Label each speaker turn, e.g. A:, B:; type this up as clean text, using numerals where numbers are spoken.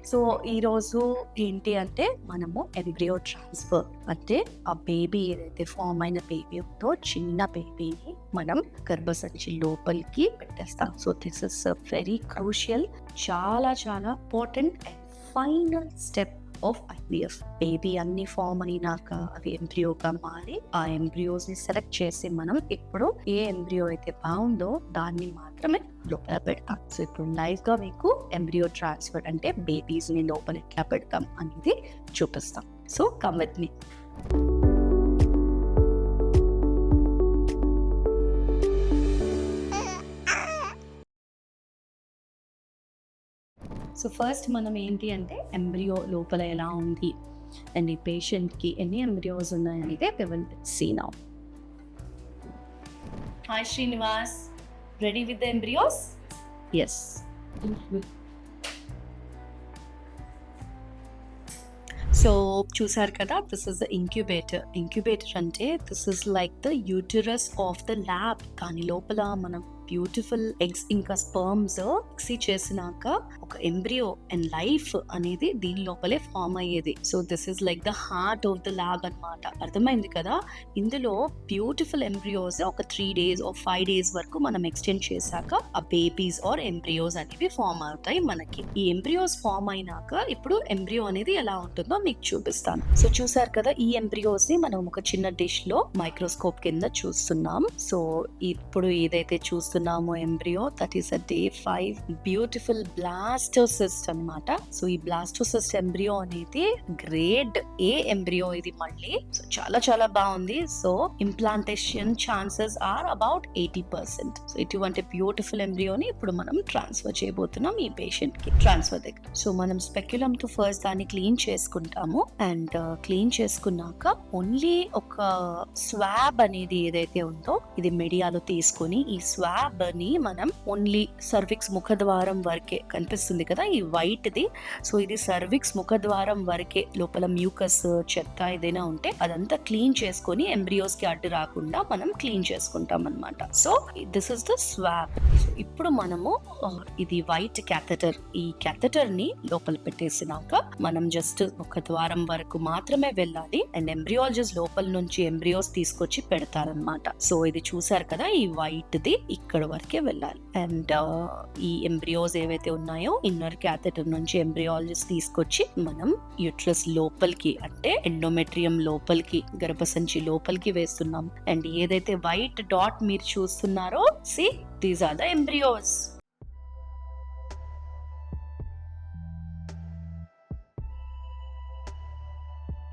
A: So ఈరోజు ఏంటి అంటే మనము ఎంబ్రియో ట్రాన్స్ఫర్ అంటే ఆ బేబీ ఏదైతే ఫామ్ అయిన బేబీ ఉందో చిన్న బేబీని మనం గర్భసంచి లోపలికి పెట్టేస్తాం. So this is very crucial, చాలా చాలా important and final step of IVF. Baby అన్ని ఫామ్ అయినాక అవి ఎంబ్రియోగా మారి ఆ ఎంబ్రియోస్ ని సెలెక్ట్ చేసి మనం ఇప్పుడు ఏ ఎంబ్రియో అయితే బాగుందో దాన్ని మాత్రమే లోపల పెడతాం. సో ఇప్పుడు లైవ్ గా మీకు ఎంబ్రియో ట్రాన్స్ఫర్ అంటే బేబీస్ ని లోపల ఎట్లా పెడతాం అనేది చూపిస్తాం. So come with me. So first మనం ఏంటి అంటే ఎంబ్రియో లోపల ఎలా ఉంది అండ్ ఈ పేషెంట్కి ఎన్ని ఎంబ్రియోస్ ఉన్నాయనేది we will see now. Hi Srinivas, ready with the embryos? Yes. So చూసారు కదా, this is the incubator. Incubator అంటే this is like the uterus of the lab. దాని లోపల మనం బ్యూటిఫుల్ ఎగ్స్ ఇంకా స్పర్మ్స్ మిక్సీ చేసినాక ఒక ఎంబ్రియో అండ్ లైఫ్ అనేది దీని లోపలే ఫామ్ అయ్యేది. So this is like the heart of the lab అన్నమాట. అర్థమైంది కదా? ఇందులో బ్యూటిఫుల్ ఎంబ్రియోస్ ఒక 3 days or 5 days వరకు మనం ఎక్స్టెండ్ చేశాక ఆ బేబీస్ ఆర్ ఎంబ్రియోస్ అనేవి ఫామ్ అవుతాయి మనకి. ఈ ఎంబ్రియోస్ ఫామ్ అయినాక ఇప్పుడు ఎంబ్రియో అనేది ఎలా ఉంటుందో మీకు చూపిస్తాను. సో చూసారు కదా, ఈ ఎంబ్రియోస్ ని మనం ఒక చిన్న డిష్ లో మైక్రోస్కోప్ కింద చూస్తున్నాం. సో ఇప్పుడు ఏదైతే చూస్తున్నామో embryo, that is a day 5 beautiful blastocyst అన్నమాట. సో ఈ బ్లాస్టోసిస్ట్ ఎంబ్రియో అనేది గ్రేడ్ A ఎంబ్రియో ఇది మళ్ళీ. సో చాలా చాలా బాగుంది. So implantation chances are about 80%. So ఇటువంటి బ్యూటిఫుల్ ఎంబ్రియోని ఇప్పుడు మనం ట్రాన్స్ఫర్ చేయబోతున్నాం ఈ పేషెంట్ కి ట్రాన్స్ఫర్ దగ్గర. సో మనం స్పెక్యులమ్ తో ఫస్ట్ దాన్ని క్లీన్ చేసుకుంటాము అండ్ క్లీన్ చేసుకున్నాక ఓన్లీ ఒక స్వాబ్ అనేది ఏదైతే ఉందో ఇది మీడియాలో తీసుకొని ఈ స్వాబ్ ని మనం ఓన్లీ సర్విక్స్ ముఖద్వారం వరకే, కనిపిస్తుంది కదా ఈ వైట్ ది. సో ఇది సర్విక్స్ ముఖద్వారం వరకే, లోపల మ్యూకస్ చెత్త ఏదైనా ఉంటే అదంతా క్లీన్ చేసుకొని ఎంబ్రియోస్ కి అడ్డు రాకుండా మనం క్లీన్ చేసుకుంటాం అన్నమాట. So this is the swab. ఇప్పుడు మనము ఇది వైట్ క్యాథెటర్, ఈ క్యాథెటర్ ని లోపల పెట్టేసినాక మనం జస్ట్ ఒక ద్వారం వరకు మాత్రమే వెళ్ళాలి అండ్ ఎంబ్రియాలజిస్ట్ లోపల నుంచి ఎంబ్రియోస్ తీసుకొచ్చి పెడతారనమాట. సో ఇది చూసారు కదా, ఈ వైట్ ది ఇక్కడ వరకే వెళ్ళాలి అండ్ ఈ ఎంబ్రియోస్ ఏవైతే ఉన్నాయో ఇన్నర్ క్యాథెటర్ నుంచి ఎంబ్రియాలజిస్ట్ తీసుకొచ్చి మనం యూట్రస్ లోపలికి అంటే ఎండోమెట్రియం లోపలికి, గర్భసంచి లోపలికి వేస్తున్నాం. అండ్ ఏదైతే వైట్ డాట్ మీరు చూస్తున్నారో, see these are the embryos.